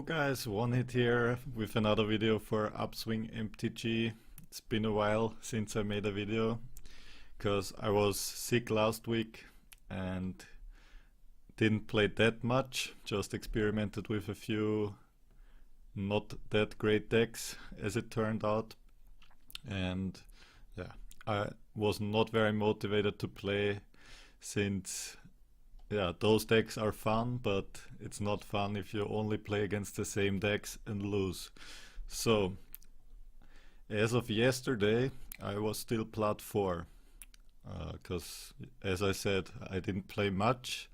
Hello guys, OneH here with another video for UpswingMTG. It's been a while since I made a video because I was sick last week and didn't play that much, just experimented with a few not that great decks as it turned out, and yeah, I was not very motivated to play since those decks are fun, but it's not fun if you only play against the same decks and lose. So, as of yesterday, I was still plat 4, because, as I said, I didn't play much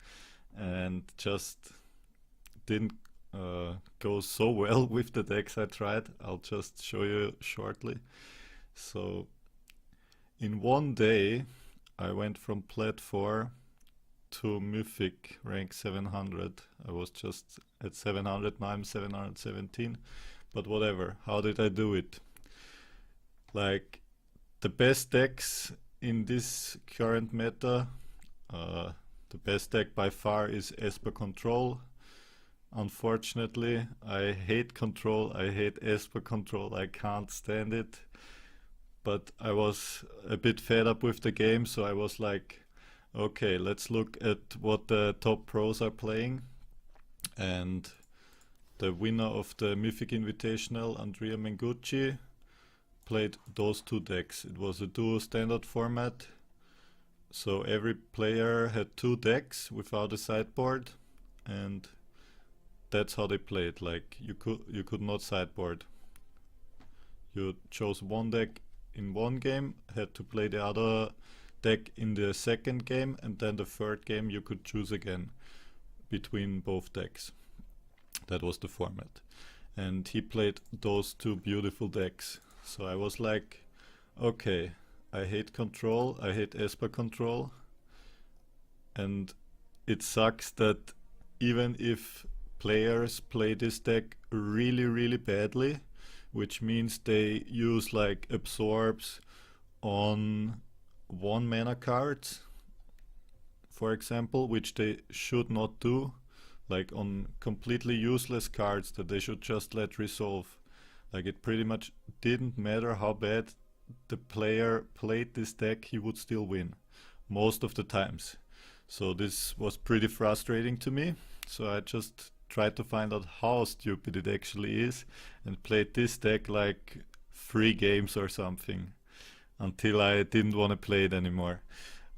and just didn't go so well with the decks I tried. I'll just show you shortly. So, in one day, I went from plat 4 to Mythic rank 700. I was just at 700, now I'm 717, but whatever. How did I do it? Like, the best decks in this current meta, the best deck by far is Esper Control. Unfortunately, I hate Control, I hate Esper Control, I can't stand it. But I was a bit fed up with the game, so I was like, okay, let's look at what the top pros are playing. And the winner of the Mythic Invitational, Andrea Mengucci, played those two decks. It was a duo standard format, so every player had two decks without a sideboard, and that's how they played. Like, you could not sideboard. You chose one deck in one game, had to play the other deck in the second game, and then the third game you could choose again between both decks. That was the format, and he played those two beautiful decks. So I was like, okay, I hate Control, I hate Esper Control, and it sucks that even if players play this deck really badly, which means they use like absorbs on 1 mana cards, for example, which they should not do, like on completely useless cards that they should just let resolve. Like, it pretty much didn't matter how bad the player played this deck, he would still win most of the times. So this was pretty frustrating to me, so I just tried to find out how stupid it actually is and played this deck like 3 games or something, until I didn't want to play it anymore.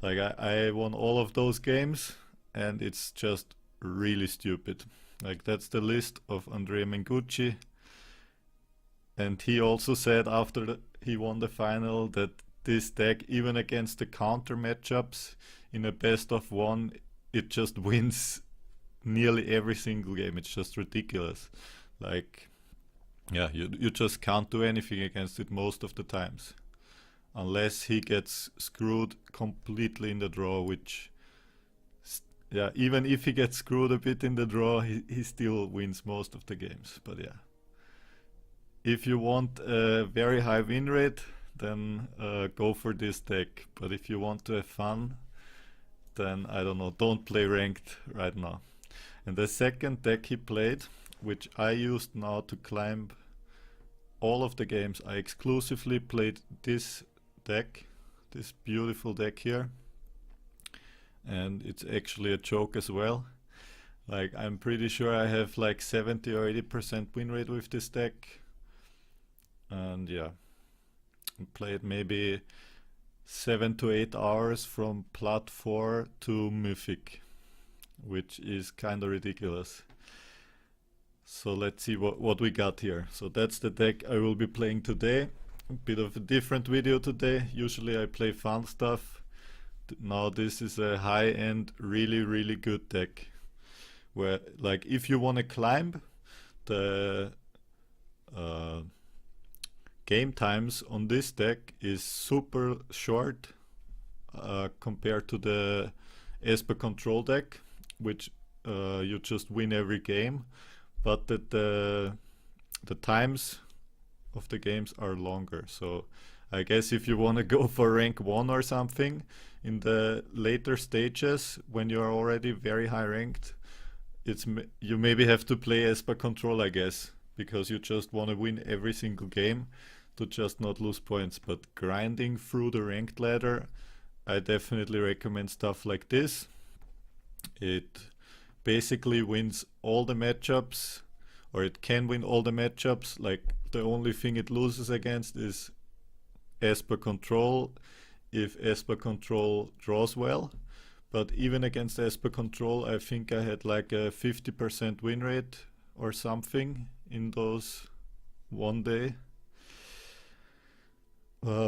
Like, I won all of those games, and it's just really stupid. Like, that's the list of Andrea Mengucci, and he also said after he won the final that this deck, even against the counter matchups in a best of 1, it just wins nearly every single game. It's just ridiculous. Like, yeah, you just can't do anything against it most of the times, unless he gets screwed completely in the draw, which, yeah, even if he gets screwed a bit in the draw, he still wins most of the games. But yeah, if you want a very high win rate, then go for this deck. But if you want to have fun, then I don't know, don't play ranked right now. And the second deck he played, which I used now to climb all of the games, I exclusively played this deck, this beautiful deck here, and it's actually a joke as well. Like, I'm pretty sure I have like 70 or 80% win rate with this deck, and yeah, I played maybe 7 to 8 hours from plat 4 to Mythic, which is kind of ridiculous. So let's see what we got here. So that's the deck I will be playing today. A bit of a different video today. Usually I play fun stuff. Now this is a high-end, really good deck, where, like, if you want to climb, the game times on this deck is super short compared to the Esper Control deck, which you just win every game, but the times of the games are longer. So I guess if you want to go for rank 1 or something in the later stages, when you are already very high ranked, you maybe have to play Esper Control, I guess, because you just want to win every single game to just not lose points. But grinding through the ranked ladder, I definitely recommend stuff like this. It basically wins all the matchups, or it can win all the matchups. Like the only thing it loses against is Esper Control, if Esper Control draws well. But even against Esper Control, I think I had like a 50% win rate or something in those one day.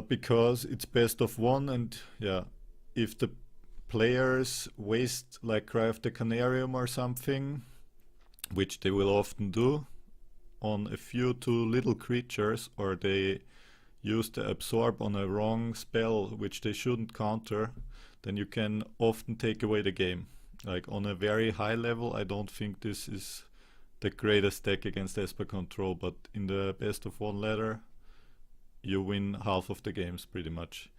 Because it's best of one, and yeah, if the players waste like Cry of the Canarium or something, which they will often do, on a few too little creatures, or they use the Absorb on a wrong spell which they shouldn't counter, then you can often take away the game. Like on a very high level, I don't think this is the greatest deck against Esper Control, but in the best of one ladder, you win half of the games pretty much.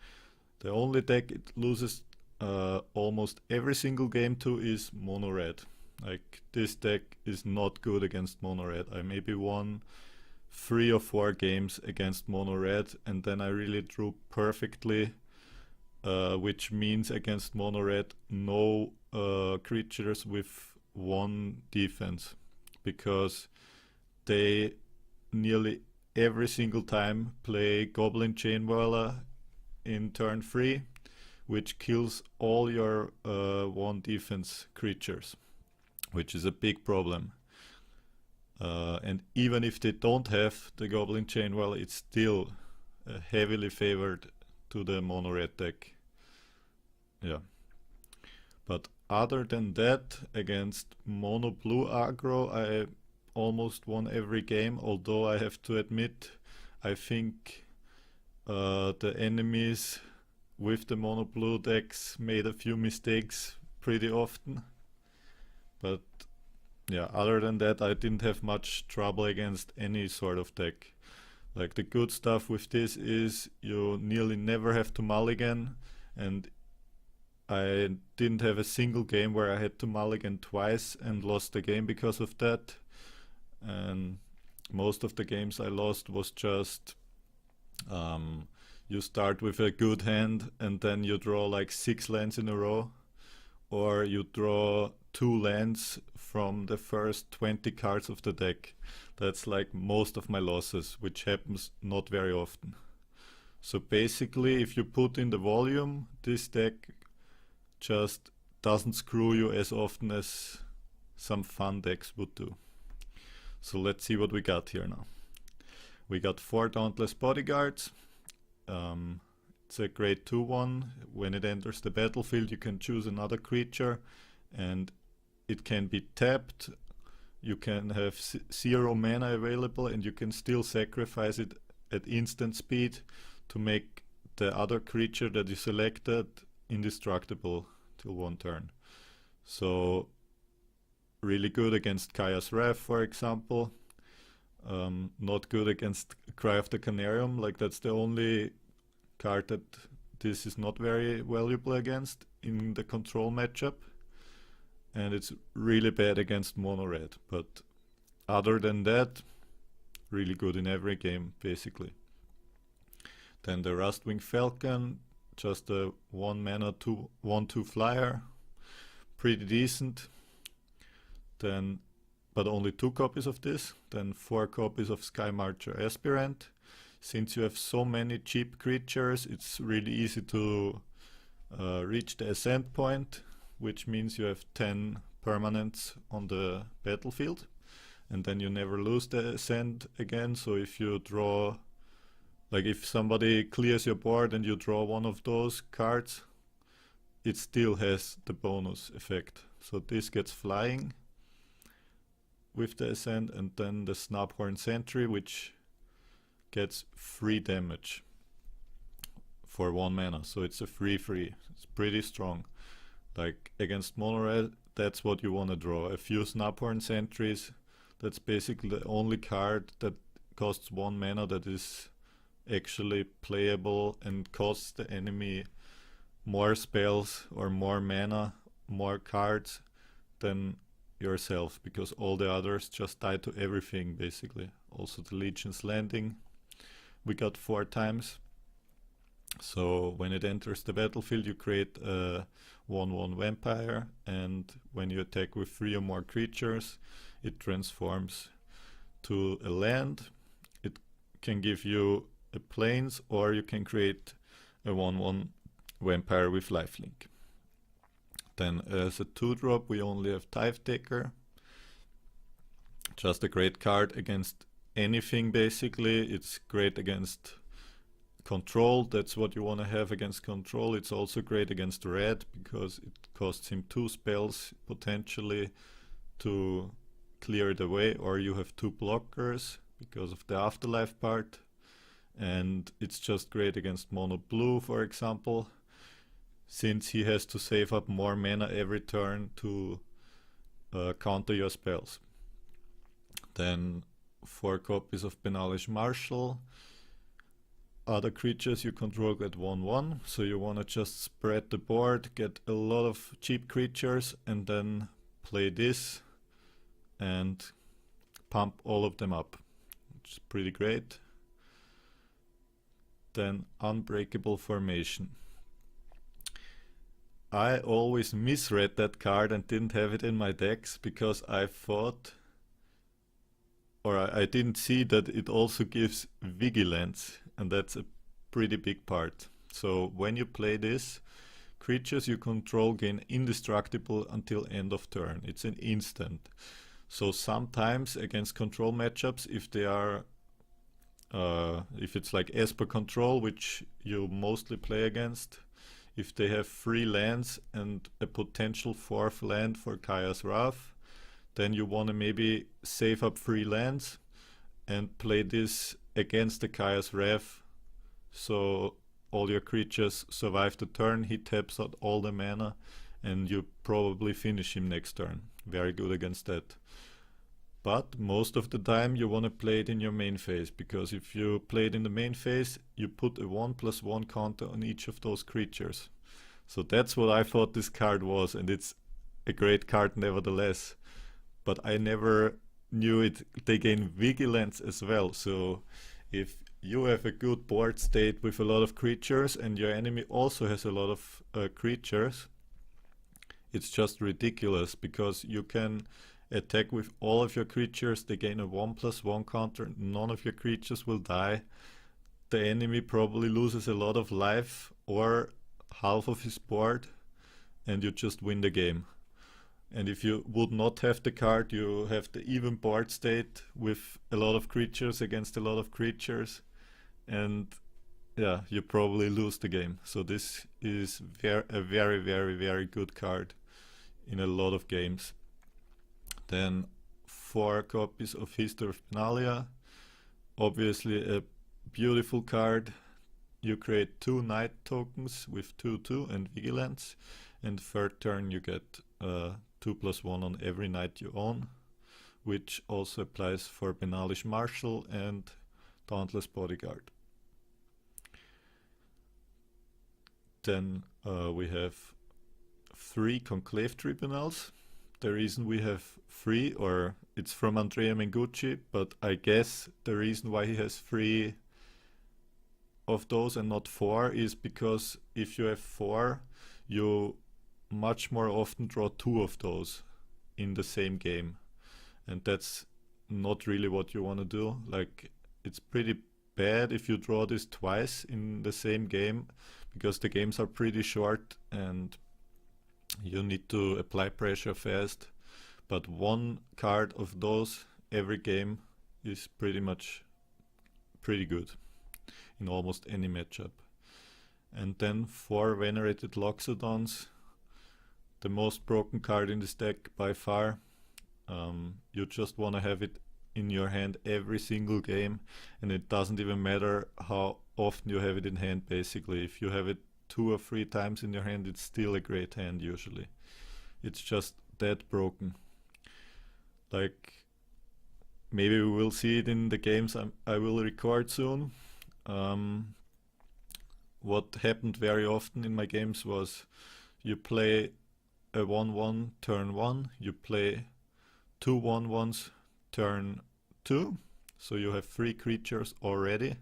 The only deck it loses almost every single game to is Mono Red. Like this deck is not good against Mono Red. I maybe won 3 or 4 games against Mono Red, and then I really drew perfectly, which means against Mono Red no creatures with 1 defense, because they nearly every single time play Goblin Chainwhirler in turn 3, which kills all your 1 defense creatures, which is a big problem. And even if they don't have the Goblin Chainwhirler, it's still heavily favored to the Mono Red deck. Yeah. But other than that, against Mono Blue aggro, I almost won every game, although I have to admit, I think the enemies with the Mono Blue decks made a few mistakes pretty often. But yeah, other than that, I didn't have much trouble against any sort of deck. Like the good stuff with this is you nearly never have to mulligan, and I didn't have a single game where I had to mulligan twice and lost the game because of that. And most of the games I lost was just you start with a good hand and then you draw like 6 lands in a row, or you draw 2 lands from the first 20 cards of the deck. That's like most of my losses, which happens not very often. So basically, if you put in the volume, this deck just doesn't screw you as often as some fun decks would do. So let's see what we got here now. We got 4 Dauntless Bodyguards. It's a grade 2/1. When it enters the battlefield, you can choose another creature, and it can be tapped. You can have 0 mana available, and you can still sacrifice it at instant speed to make the other creature that you selected indestructible till 1 turn. So really good against Kaya's Wrath, for example. Not good against Cry of the Canarium. Like that's the only card that this is not very valuable against in the control matchup. And it's really bad against Mono Red. But other than that, really good in every game, basically. Then the Rustwing Falcon, just a 1 mana 1/2 flyer, pretty decent. Then, but only 2 copies of this. Then 4 copies of Skymarcher Aspirant. Since you have so many cheap creatures, it's really easy to reach the ascent point, which means you have 10 permanents on the battlefield, and then you never lose the ascent again. So if you draw, like if somebody clears your board and you draw one of those cards, it still has the bonus effect. So this gets flying with the ascent, and then the Snubhorn Sentry, which gets 3 damage for 1 mana. So it's a 3/3. It's pretty strong. Like against Mono Red, that's what you want to draw. A few Snubhorn Sentries. That's basically the only card that costs 1 mana that is actually playable and costs the enemy more spells or more mana, more cards than yourself, because all the others just die to everything basically. Also the Legion's Landing we got 4 times. So when it enters the battlefield, you create a 1/1 vampire, and when you attack with 3 or more creatures, it transforms to a land. It can give you a plains, or you can create a 1/1 vampire with lifelink. Then as a 2-drop we only have Tithe Taker. Just a great card against anything basically. It's great against control, that's what you want to have against control. It's also great against red because it costs him 2 spells potentially to clear it away, or you have 2 blockers because of the afterlife part. And it's just great against mono blue, for example, since he has to save up more mana every turn to counter your spells. Then 4 copies of Benalish Marshal. Other creatures you control get 1/1, so you want to just spread the board, get a lot of cheap creatures, and then play this and pump all of them up, which is pretty great. Then Unbreakable Formation. I always misread that card and didn't have it in my decks because I thought, or I didn't see that it also gives Vigilance, and that's a pretty big part. So when you play this, creatures you control gain indestructible until end of turn. It's an instant. So sometimes against control matchups, if they are if it's like Esper control, which you mostly play against, if they have 3 lands and a potential 4th land for Kaya's Wrath, then you want to maybe save up 3 lands and play this against the Kaya's Wrath, so all your creatures survive the turn, he taps out all the mana, and you probably finish him next turn. Very good against that. But most of the time you want to play it in your main phase, because if you play it in the main phase, you put a 1/1 counter on each of those creatures. So that's what I thought this card was, and it's a great card nevertheless. But I never knew it. They gain Vigilance as well. So if you have a good board state with a lot of creatures and your enemy also has a lot of creatures, it's just ridiculous, because you can attack with all of your creatures, they gain a 1/1 counter, none of your creatures will die. The enemy probably loses a lot of life or half of his board, and you just win the game. And if you would not have the card, you have the even board state with a lot of creatures against a lot of creatures, and yeah, you probably lose the game. So this is a very, very, very good card in a lot of games. Then 4 copies of History of Benalia. Obviously a beautiful card. You create 2 night tokens with 2/2 and Vigilance, and 3rd turn you get 2/1 on every knight you own, which also applies for Benalish Marshal and Dauntless Bodyguard. Then we have 3 Conclave Tribunals. The reason we have 3, or it's from Andrea Mengucci, but I guess the reason why he has 3 of those and not 4 is because if you have 4, you much more often draw 2 of those in the same game, and that's not really what you want to do. Like, it's pretty bad if you draw this twice in the same game, because the games are pretty short and you need to apply pressure fast. But 1 card of those every game is pretty good in almost any matchup. And then 4 Venerated Loxodons, the most broken card in this deck by far. You just want to have it in your hand every single game, and it doesn't even matter how often you have it in hand basically. If you have it 2 or 3 times in your hand, it's still a great hand usually. It's just that broken. Like, maybe we will see it in the games I will record soon. What happened very often in my games was you play a 1/1 turn 1, you play 2 1/1s turn 2, so you have 3 creatures already,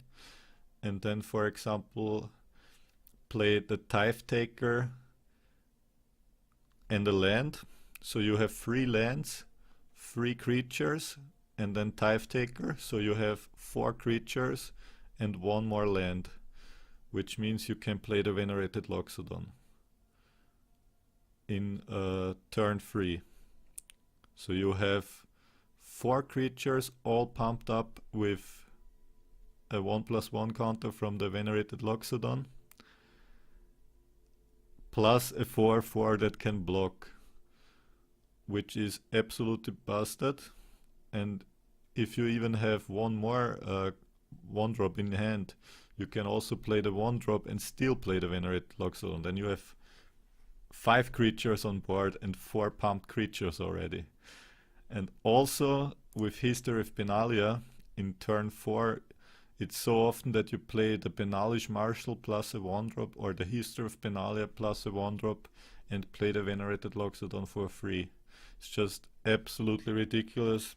and then for example play the Tithe Taker and a land, so you have 3 lands, 3 creatures, and then Tithe Taker, so you have 4 creatures and 1 more land, which means you can play the Venerated Loxodon in turn 3. So you have 4 creatures all pumped up with a 1/1 counter from the Venerated Loxodon, plus a 4/4 that can block, which is absolutely busted. And if you even have one more 1-drop in hand, you can also play the 1-drop and still play the Venerated Loxodon. Then you have 5 creatures on board and 4 pumped creatures already. And also with History of Benalia in turn 4, it's so often that you play the Benalish Marshal plus a 1-drop or the History of Benalia plus a 1-drop and play the Venerated Loxodon for free. It's just absolutely ridiculous.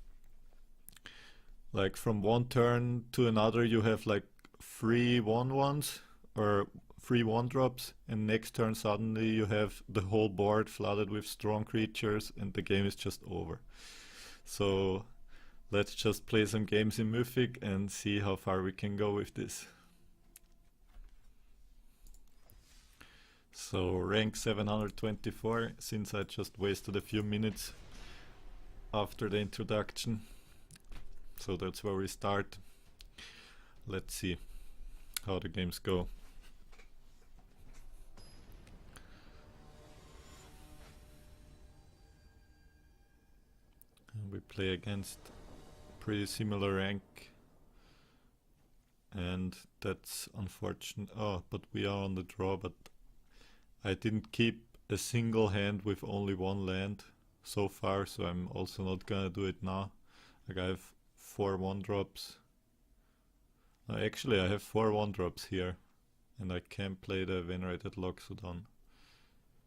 Like from one turn to another you have like 3 1/1s or 3 1-drops, and next turn suddenly you have the whole board flooded with strong creatures and the game is just over. So let's just play some games in Mythic and see how far we can go with this. So rank 724, since I just wasted a few minutes after the introduction. So that's where we start. Let's see how the games go. And we play against pretty similar rank, and that's unfortunate. Oh, but we are on the draw, but I didn't keep a single hand with only 1 land so far, so I'm also not gonna do it now. Like I have 4 1-drops. Actually I have 4 1-drops here, and I can play the Venerated Loxodon.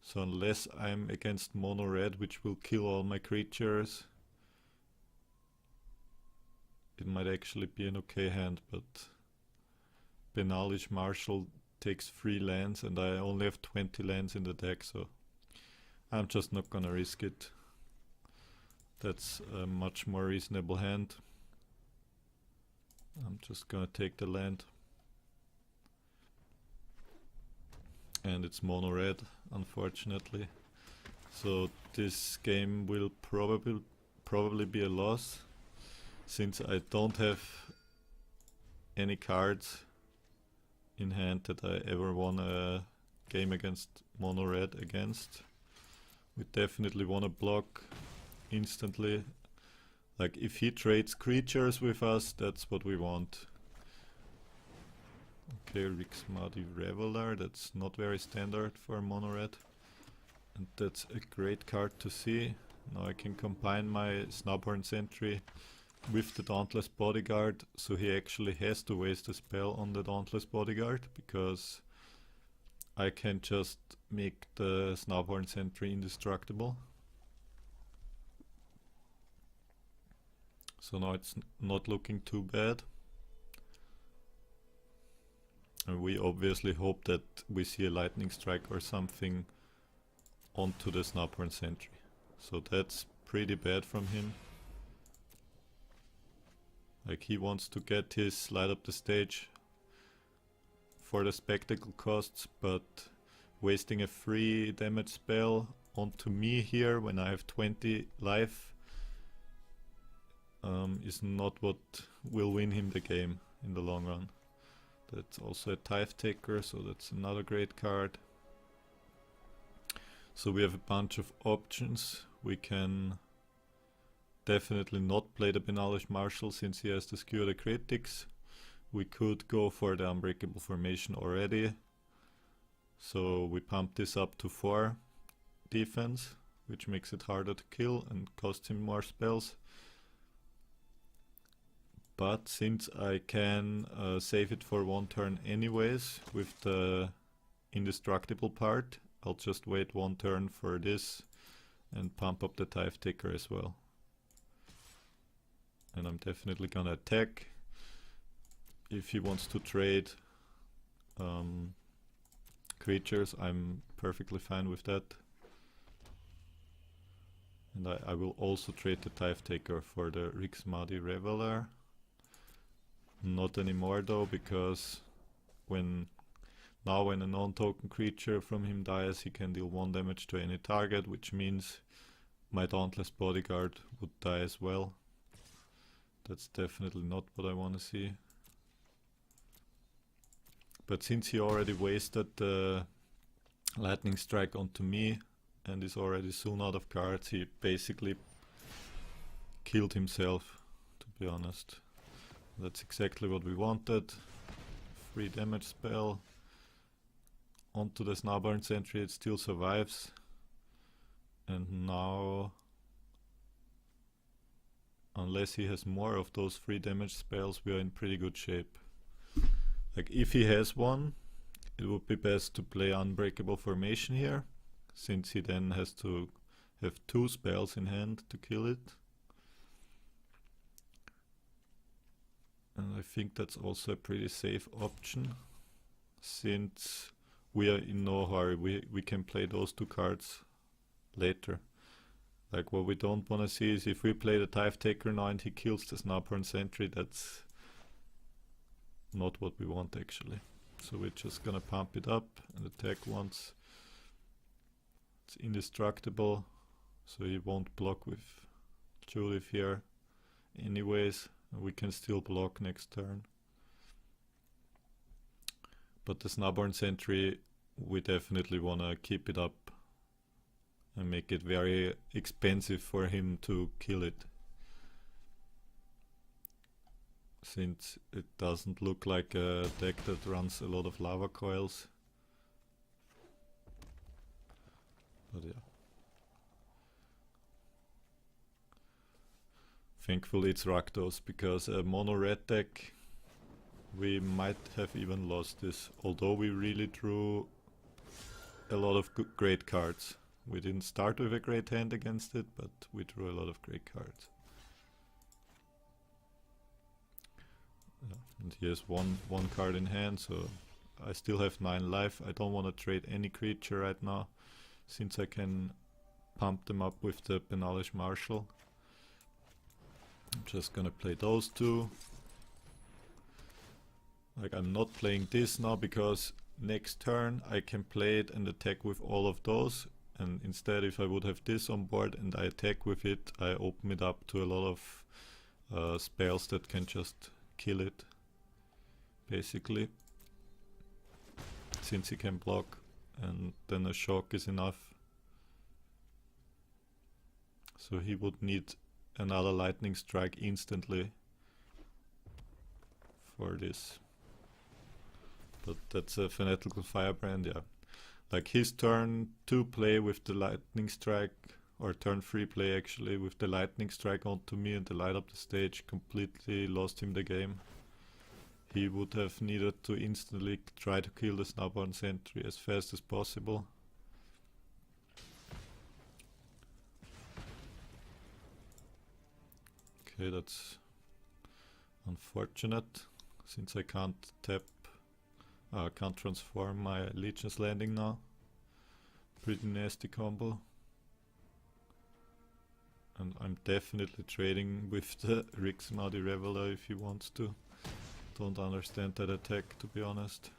So unless I'm against mono red, which will kill all my creatures, it might actually be an okay hand, but Benalish Marshal takes 3 lands and I only have 20 lands in the deck, so I'm just not gonna risk it. That's a much more reasonable hand. I'm just gonna take the land. And it's mono red, unfortunately. So this game will probably be a loss, since I don't have any cards in hand that I ever won a game against mono red against. We definitely want to block instantly. Like if he trades creatures with us, that's what we want. Okay, Rixmadi Reveler, that's not very standard for mono red. And that's a great card to see. Now I can combine my Snubhorn Sentry with the Dauntless Bodyguard, so he actually has to waste a spell on the Dauntless Bodyguard, because I can just make the Snubhorn Sentry indestructible. So now it's not looking too bad. And we obviously hope that we see a lightning strike or something onto the Snubhorn Sentry. So that's pretty bad from him. Like he wants to get his light up the stage for the spectacle costs, but wasting a free damage spell onto me here when I have 20 life is not what will win him the game in the long run. That's also a Tithe Taker, so that's another great card. So we have a bunch of options. We can definitely not play the Benalish Marshal since he has to skewer the critics. We could go for the Unbreakable Formation already. So we pump this up to 4 defense, which makes it harder to kill and costs him more spells. But since I can save it for 1 turn anyways with the indestructible part, I'll just wait 1 turn for this and pump up the Tithe Taker as well. And I'm definitely gonna attack. If he wants to trade creatures, I'm perfectly fine with that. And I will also trade the Tithe Taker for the Rixmadi Reveler. Not anymore though, because when a non-token creature from him dies, he can deal 1 damage to any target, which means my Dauntless Bodyguard would die as well. That's definitely not what I want to see. But since he already wasted the Lightning Strike onto me and is already soon out of cards, he basically killed himself, to be honest. That's exactly what we wanted. 3 damage spell. Onto the Snubhorn Sentry, it still survives. And now, unless he has more of those 3 damage spells, we are in pretty good shape. Like, if he has one, it would be best to play Unbreakable Formation here, since he then has to have 2 spells in hand to kill it. And I think that's also a pretty safe option, since we are in no hurry. We can play those 2 cards later. Like, what we don't want to see is if we play the Tithe Taker now and he kills the Snubhorn Sentry, that's not what we want actually. So we're just gonna pump it up and attack once. It's indestructible, so he won't block with Judith here anyways. We can still block next turn. But the Snubhorn Sentry, we definitely want to keep it up and make it very expensive for him to kill it, since it doesn't look like a deck that runs a lot of lava coils. But yeah. Thankfully it's Rakdos, because a mono red deck, we might have even lost this, although we really drew a lot of great cards. We didn't start with a great hand against it, but we drew a lot of great cards. And he has one card in hand, so I still have 9 life. I don't want to trade any creature right now, since I can pump them up with the Benalish Marshal. I'm just gonna play those 2. Like, I'm not playing this now because next turn I can play it and attack with all of those, and instead if I would have this on board and I attack with it, I open it up to a lot of spells that can just kill it, basically, since he can block, and then a shock is enough. So he would need another Lightning Strike instantly for this. But that's a Fanatical Firebrand, yeah. Like, his turn 2 play with the Lightning Strike, or turn 3 play actually, with the Lightning Strike onto me and the light up the stage, completely lost him the game. He would have needed to instantly try to kill the Snubhorn Sentry as fast as possible. Okay, that's unfortunate, since I can't can't transform my Legion's Landing now. Pretty nasty combo. And I'm definitely trading with the Rixmadi Reveler if he wants to. Don't understand that attack, to be honest.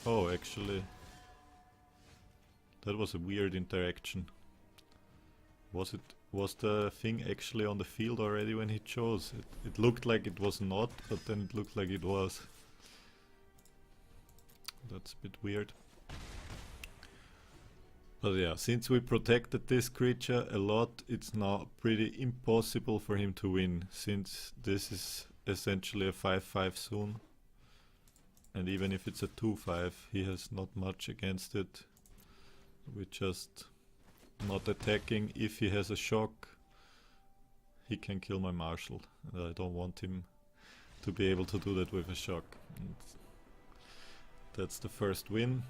Oh, actually, that was a weird interaction. Was the thing actually on the field already when he chose? It looked like it was not, but then it looked like it was. That's a bit weird. But yeah, since we protected this creature a lot, it's now pretty impossible for him to win, since this is essentially a 5-5 soon. And even if it's a 2-5, he has not much against it. We just not attacking. If he has a shock, he can kill my Marshal, and I don't want him to be able to do that with a shock. And that's the first win.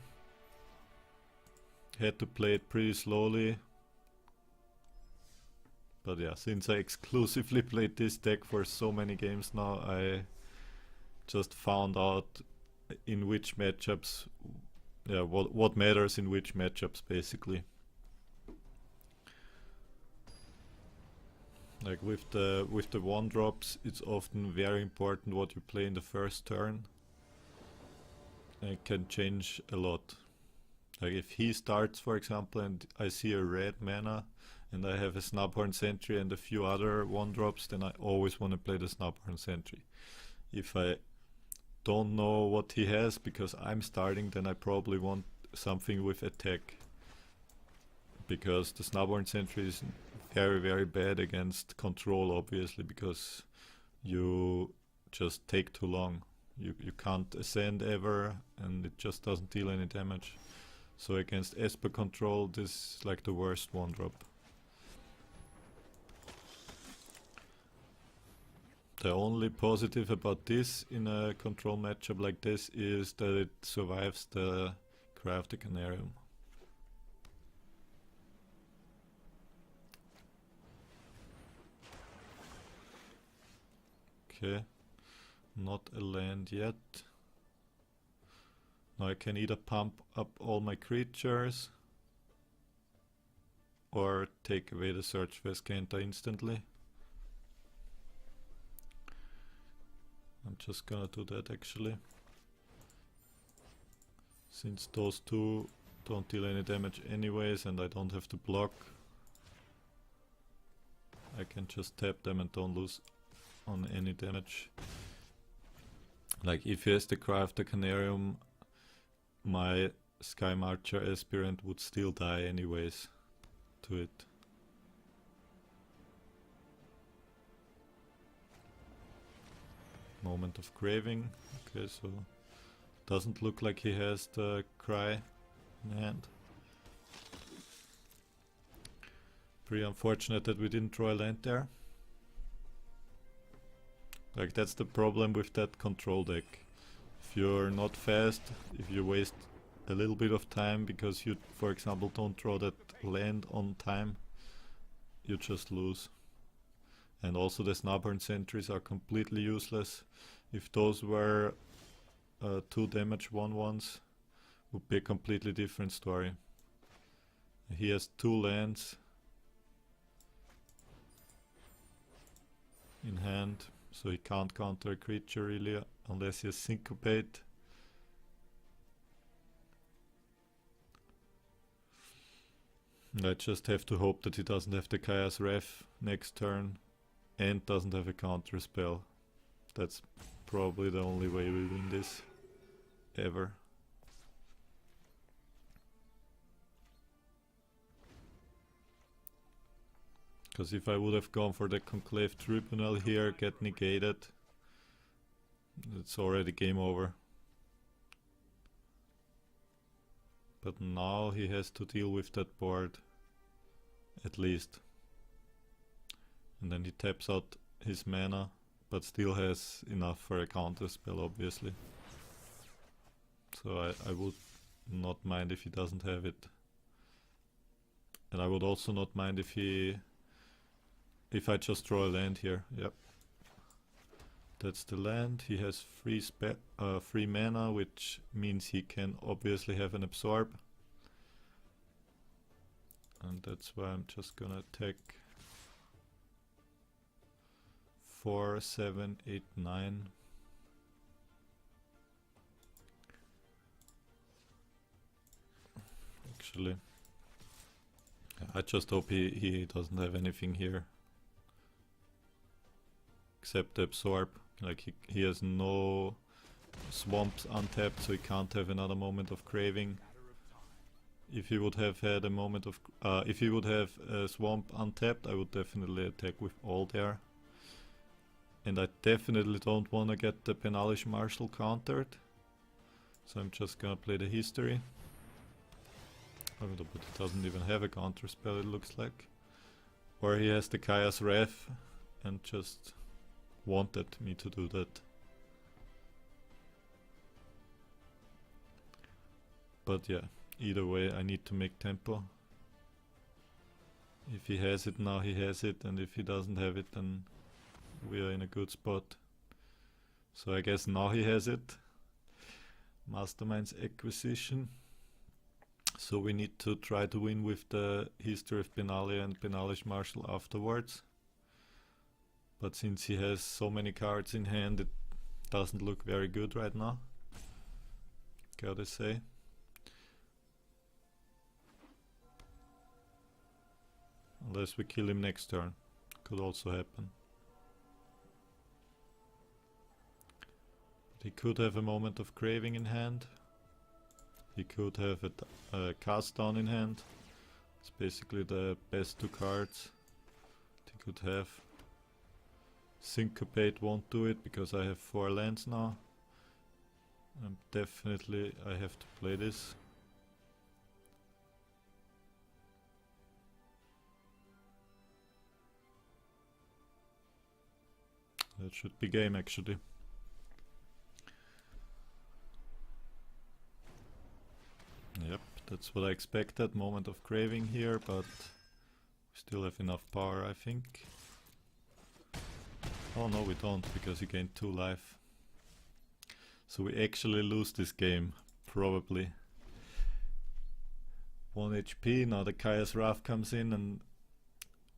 Had to play it pretty slowly, But yeah, since I exclusively played this deck for so many games now, I just found out in which matchups, yeah, what matters in which matchups basically. Like with the 1-drops, it's often very important what you play in the first turn. It can change a lot. Like if he starts, for example, and I see a red mana, and I have a Snubhorn Sentry and a few other 1-drops, then I always want to play the Snubhorn Sentry. If I don't know what he has because I'm starting, then I probably want something with attack. Because the Snubhorn Sentry is very, very bad against control, obviously, because you just take too long. You can't ascend ever, and it just doesn't deal any damage. So against Esper control, this is like the worst 1-drop. The only positive about this in a control matchup like this is that it survives the Cry of the Canarium. Okay, not a land yet. Now I can either pump up all my creatures or take away the Search for Escanta instantly. I'm just gonna do that actually. Since those two don't deal any damage anyways and I don't have to block, I can just tap them and don't lose on any damage. Like if he has the Cry of the Canarium, my Skymarcher Aspirant would still die anyways to it. Moment of Craving. Okay, so doesn't look like he has the Cry in hand. Pretty unfortunate that we didn't draw a land there. Like that's the problem with that control deck. If you're not fast, if you waste a little bit of time because you, for example, don't draw that land on time, you just lose. And also the Snubhorn Sentries are completely useless. If those were 2 damage 1/1s, would be a completely different story. He has 2 lands in hand, so he can't counter a creature really unless he has Syncopate. I just have to hope that he doesn't have the Kaya's Ref next turn and doesn't have a counter spell. That's probably the only way we win this ever. Because if I would have gone for the Conclave Tribunal here, get negated, it's already game over. But now he has to deal with that board, at least. And then he taps out his mana, but still has enough for a counter spell, obviously. So I would not mind if he doesn't have it. And I would also not mind if I just draw a land here. Yep. That's the land. He has free mana, which means he can obviously have an absorb. And that's why I'm just gonna attack 4, 7, 8, 9. Actually, I just hope he doesn't have anything here except the absorb. Like he has no swamps untapped, so he can't have another Moment of Craving. If he would have had a moment of, if he would have a swamp untapped, I would definitely attack with all there. And I definitely don't want to get the Benalish Marshal countered, so I'm just gonna play the History. But it doesn't even have a counter spell, it looks like. Or he has the Kaya's Wrath and just wanted me to do that. But yeah, either way I need to make tempo. If he has it now, he has it, and if he doesn't have it, then we are in a good spot. So I guess now he has it. Mastermind's acquisition. So we need to try to win with the History of Benalia and Benalish Marshal afterwards. But since he has so many cards in hand, it doesn't look very good right now, gotta say. Unless we kill him next turn. Could also happen. But he could have a Moment of Craving in hand. He could have a Cast Down in hand. It's basically the best two cards he could have. Syncopate won't do it because I have 4 lands now. Definitely I have to play this. That should be game actually. Yep, that's what I expected. Moment of Craving here, but we still have enough power, I think. Oh no, we don't, because he gained 2 life. So we actually lose this game, probably. 1 HP, now the Kaya's Wrath comes in, and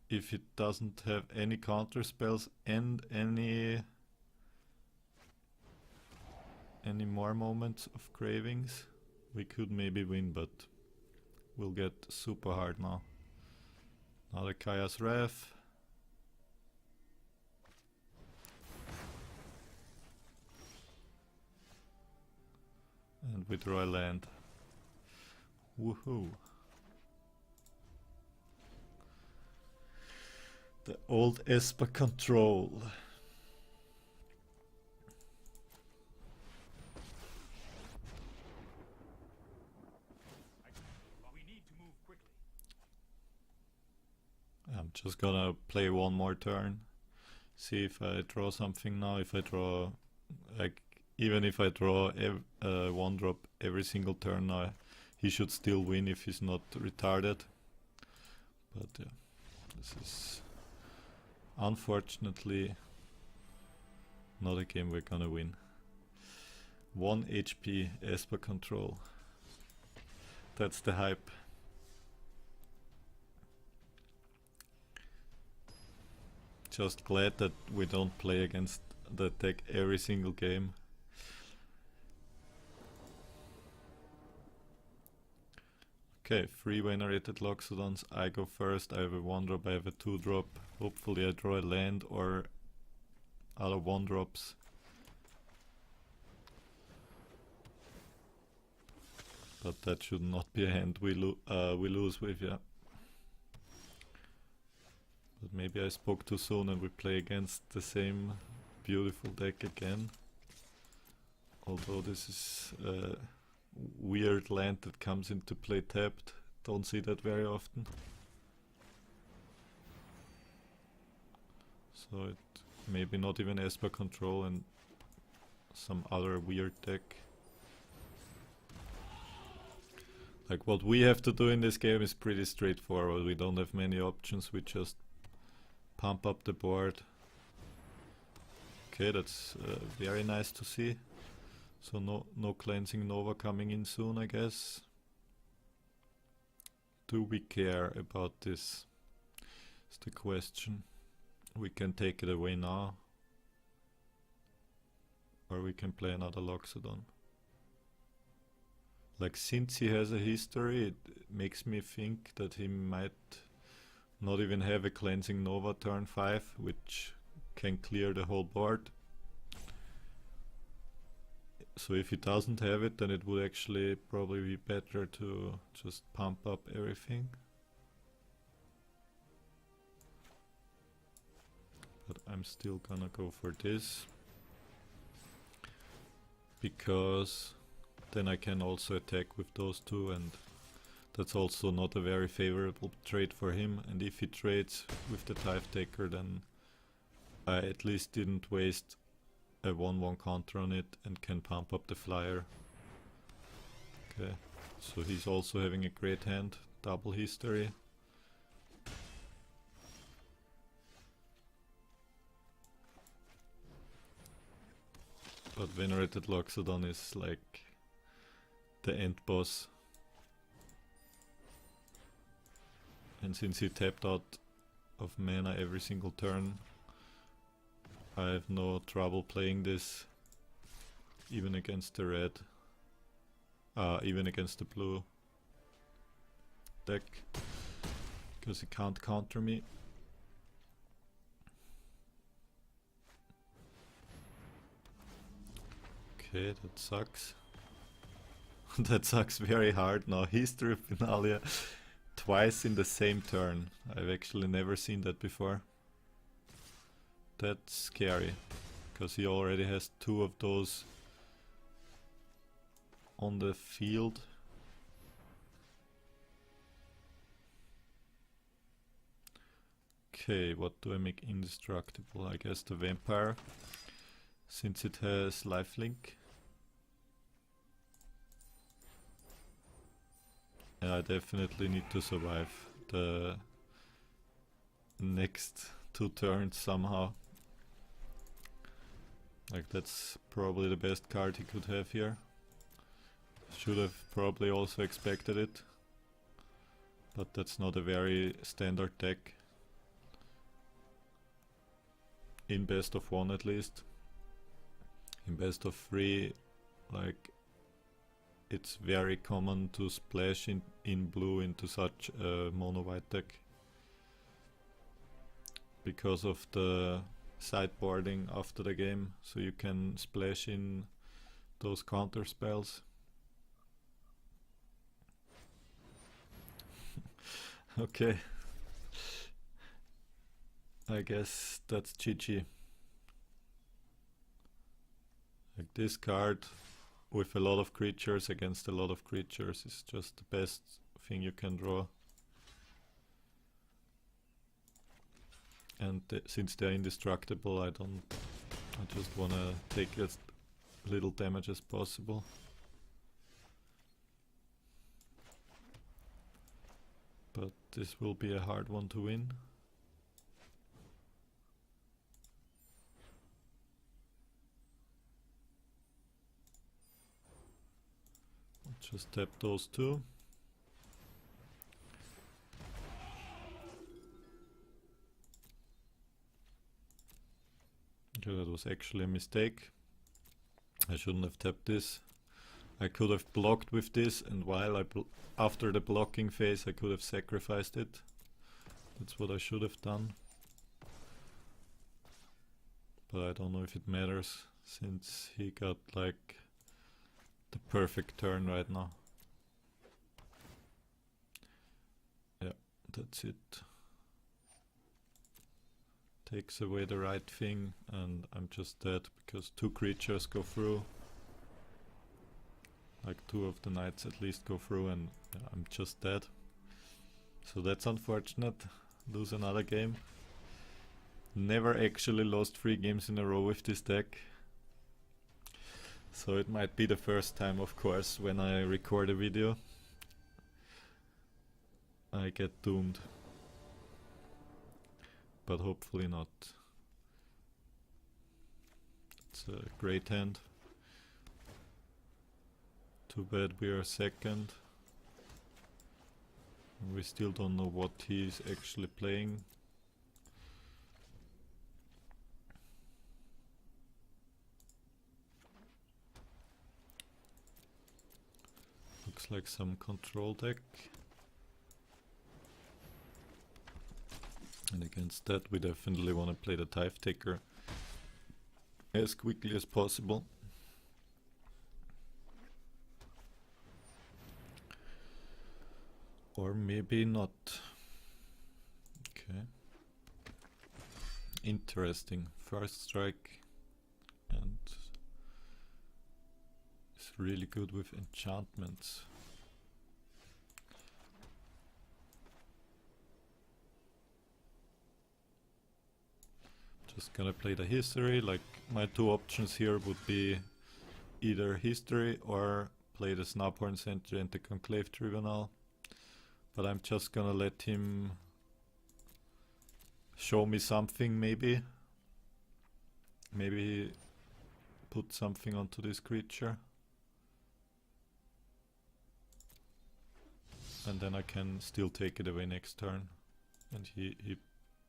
if it doesn't have any counter spells and any more moments of cravings, we could maybe win, but we'll get super hard now. Now the Kaya's Wrath. And withdraw a land. Woohoo! The old Esper control. I'm just gonna play one more turn. See if I draw something now. If I draw, like, even if I draw one drop every single turn now, he should still win if he's not retarded. But yeah, this is unfortunately not a game we're gonna win. 1 HP Esper control. That's the hype. Just glad that we don't play against the deck every single game. Okay, 3 Venerated Loxodons. I go first. I have a 1-drop, I have a 2-drop. Hopefully I draw a land or other 1-drops. But that should not be a hand we lose with, yeah. But maybe I spoke too soon and we play against the same beautiful deck again. Although this is a weird land that comes into play tapped. Don't see that very often. So it maybe not even Esper control and some other weird deck. Like, what we have to do in this game is pretty straightforward. We don't have many options, we just pump up the board. Okay, that's very nice to see. So no Cleansing Nova coming in soon, I guess. Do we care about this? Is the question. We can take it away now. Or we can play another Loxodon. Like, since he has a history, it makes me think that he might not even have a Cleansing Nova turn 5, which can clear the whole board. So if he doesn't have it, then it would actually probably be better to just pump up everything. But I'm still gonna go for this, because then I can also attack with those two, and that's also not a very favorable trade for him. And if he trades with the Tithe Taker, then I at least didn't waste a 1/1 counter on it and can pump up the flyer. Okay, so he's also having a great hand, double history. But Venerated Loxodon is like the end boss. And since he tapped out of mana every single turn, I have no trouble playing this, even against the red, even against the blue deck, because he can't counter me. Okay, that sucks. That sucks very hard now. History of Benalia twice in the same turn. I've actually never seen that before. That's scary, because he already has 2 of those on the field. Okay, what do I make indestructible? I guess the vampire, since it has lifelink. Yeah, I definitely need to survive the next 2 turns somehow. Like, that's probably the best card he could have here. Should have probably also expected it, but that's not a very standard deck. In best of 1 at least. In best of 3, like, it's very common to splash in blue into such a mono white deck because of the sideboarding after the game, so you can splash in those counter spells. Okay, I guess that's GG. Like, this card with a lot of creatures against a lot of creatures is just the best thing you can draw. And since they're indestructible, I just wanna take as little damage as possible. But this will be a hard one to win. Just tap those 2. Okay, that was actually a mistake. I shouldn't have tapped this. I could have blocked with this, and while after the blocking phase I could have sacrificed it. That's what I should have done. But I don't know if it matters, since he got like the perfect turn right now. Yeah, that's it. Takes away the right thing, and I'm just dead because 2 creatures go through. Like 2 of the knights at least go through, and yeah, I'm just dead. So that's unfortunate. Lose another game. Never actually lost 3 games in a row with this deck. So it might be the first time, of course, when I record a video I get doomed. But hopefully not. It's a great hand. Too bad we are second. We still don't know what he's actually playing. Looks like some control deck. And against that we definitely want to play the Tithe Taker as quickly as possible. Or maybe not. Okay. Interesting. First strike, and it's really good with enchantments. Just gonna play the history. Like, my 2 options here would be either history or play the Snubhorn Sentry and the Conclave Tribunal. But I'm just gonna let him show me something, maybe. Maybe he put something onto this creature. And then I can still take it away next turn. And he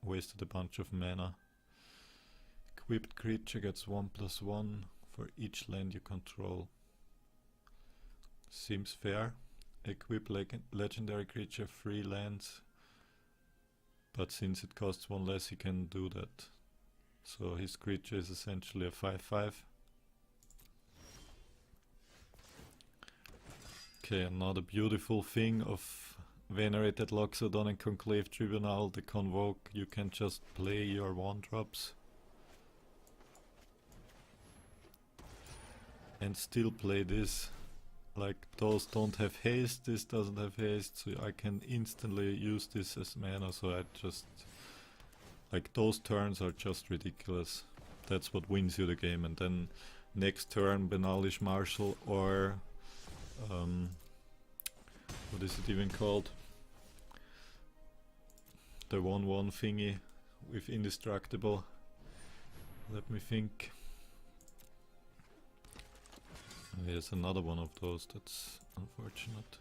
wasted a bunch of mana. Equipped creature gets 1/1 for each land you control. Seems fair. Equip legendary creature 3 lands. But since it costs 1 less, he can do that. So his creature is essentially a 5/5. Okay, another beautiful thing of Venerated Loxodon and Conclave Tribunal, the Convoke, you can just play your 1-drops. And still play this. Like, those don't have haste, this doesn't have haste, so I can instantly use this as mana, so I just... Like, those turns are just ridiculous. That's what wins you the game, and then next turn Benalish Marshal or... what is it even called? The 1/1 thingy with Indestructible. Let me think. There's another one of those, that's unfortunate.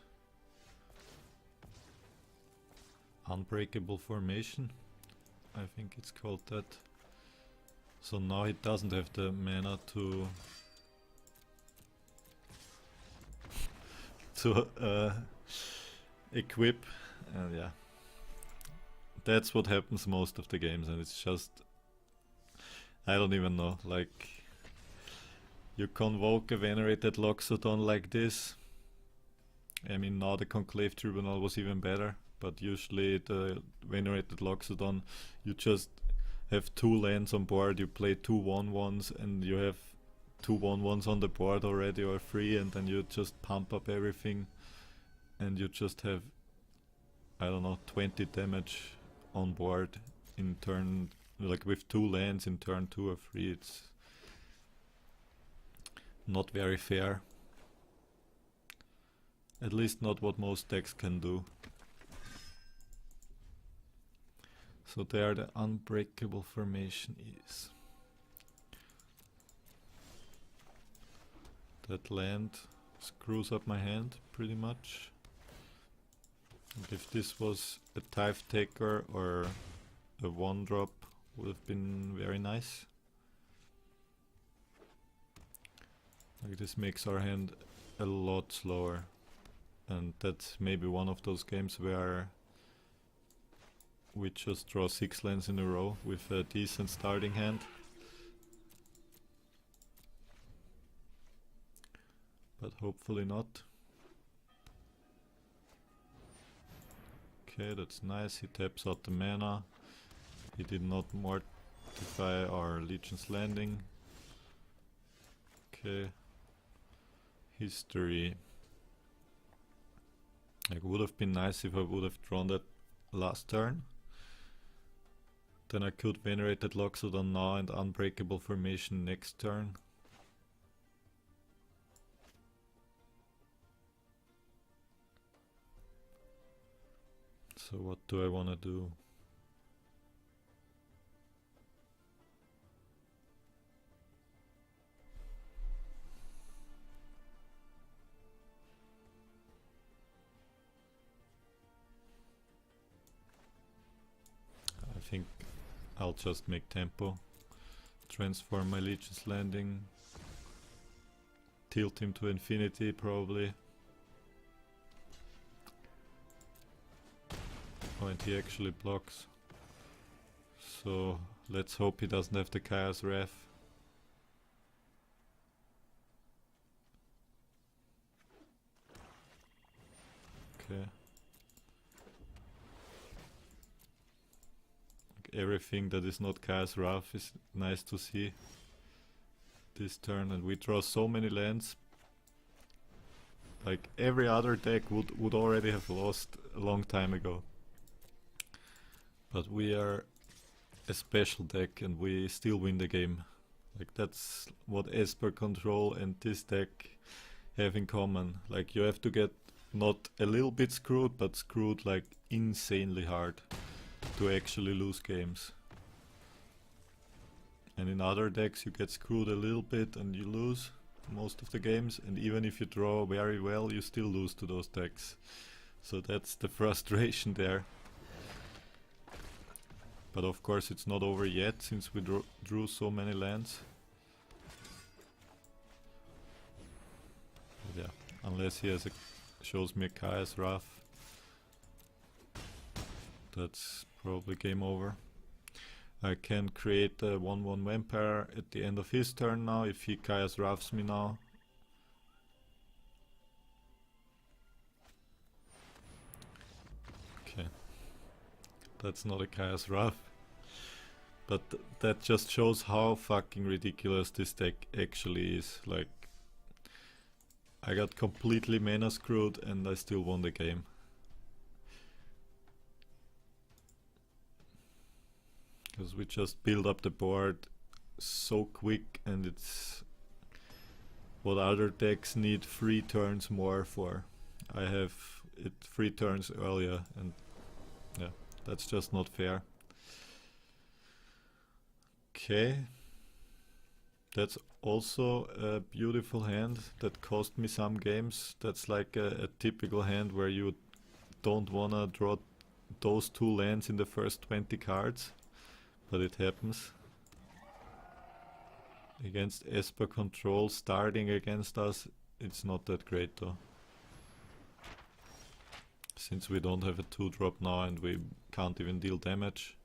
Unbreakable Formation, I think it's called that. So now it doesn't have the mana to equip, and yeah, that's what happens most of the games, and it's just, I don't even know, like, you convoke a Venerated Loxodon like this. I mean, now the Conclave Tribunal was even better, but usually the Venerated Loxodon, you just have 2 lands on board, you play 2 1/1s, and you have 2 1/1s on the board already, or 3, and then you just pump up everything, and you just have, I don't know, 20 damage on board in turn, like with 2 lands in turn 2 or 3. It's not very fair. At least not what most decks can do. So there the Unbreakable Formation is. That land screws up my hand pretty much. And if this was a Tithe Taker or a 1-drop, would have been very nice. Like, this makes our hand a lot slower, and that's maybe one of those games where we just draw 6 lands in a row with a decent starting hand. But hopefully not. Okay, that's nice. He taps out the mana. He did not mortify our Legion's Landing. Okay. History. It would have been nice if I would have drawn that last turn. Then I could Venerated Loxodon now and Unbreakable Formation next turn. So what do I want to do? I think I'll just make tempo, transform my Legion's Landing, tilt him to infinity probably. Oh, and he actually blocks. So let's hope he doesn't have the Chaos Wrath. Okay. Everything that is not Chaos Wrath is nice to see this turn, and we draw so many lands. Like, every other deck would already have lost a long time ago. But we are a special deck and we still win the game. Like, that's what Esper Control and this deck have in common. Like, you have to get not a little bit screwed, but screwed like insanely hard to actually lose games. And in other decks you get screwed a little bit and you lose most of the games, and even if you draw very well you still lose to those decks. So that's the frustration there. But of course it's not over yet, since we drew so many lands. But yeah, unless he has shows me a Kaya's Wrath, that's probably game over. I can create a 1/1 vampire at the end of his turn now, if he Kaya's Wraths me now. Okay. That's not a Kaya's Wrath. But that just shows how fucking ridiculous this deck actually is. Like, I got completely mana screwed and I still won the game. Because we just build up the board so quick, and it's what other decks need 3 turns more for. I have it 3 turns earlier, and yeah, that's just not fair. Okay, that's also a beautiful hand that cost me some games. That's like a typical hand where you don't wanna draw those 2 lands in the first 20 cards. But it happens. Against Esper Control, starting against us, it's not that great though. Since we don't have a 2-drop now and we can't even deal damage.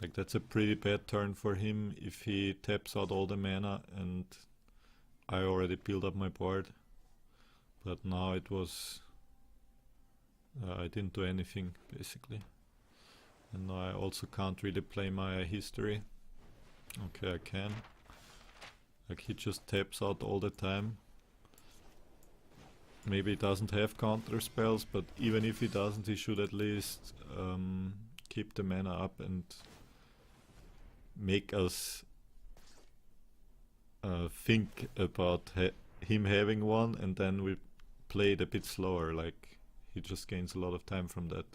Like, that's a pretty bad turn for him if he taps out all the mana and I already built up my board. But now it was... I didn't do anything basically. And now I also can't really play my history. Okay, I can. Like, he just taps out all the time. Maybe he doesn't have counter spells, but even if he doesn't, he should at least keep the mana up and make us think about him having one, and then we play it a bit slower. Like, he just gains a lot of time from that.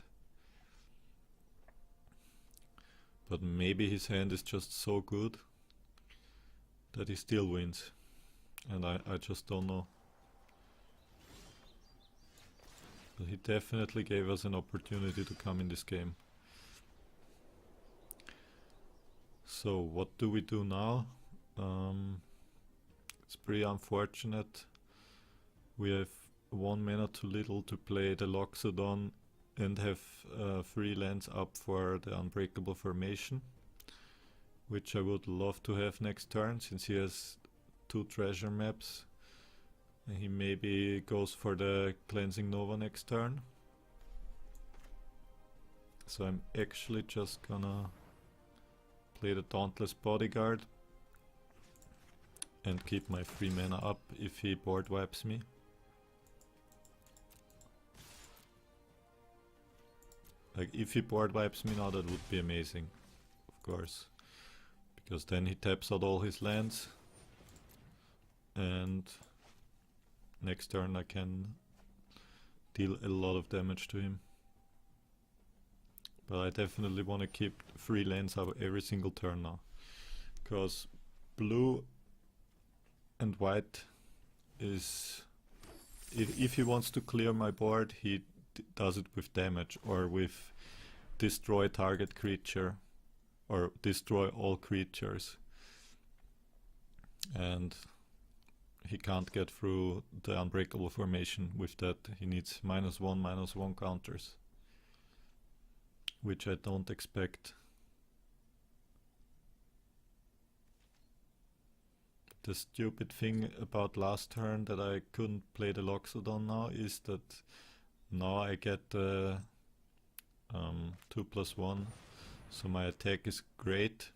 But maybe his hand is just so good that he still wins. And I just don't know. But he definitely gave us an opportunity to come in this game. So what do we do now? It's pretty unfortunate. We have 1 mana too little to play the Loxodon and have 3 lands up for the Unbreakable Formation, which I would love to have next turn, since he has 2 treasure maps. And he maybe goes for the Cleansing Nova next turn. So I'm actually just gonna play the Dauntless Bodyguard and keep my 3 mana up if he board wipes me. Like, if he board wipes me now, that would be amazing, of course. Because then he taps out all his lands. And next turn I can deal a lot of damage to him. But I definitely want to keep 3 lands up every single turn now. Because blue and white is... If he wants to clear my board, he does it with damage or with destroy target creature or destroy all creatures, and he can't get through the Unbreakable Formation with that. He needs -1/-1 counters, which I don't expect. The stupid thing about last turn that I couldn't play the Loxodon now is that now I get the 2+1, so my attack is great.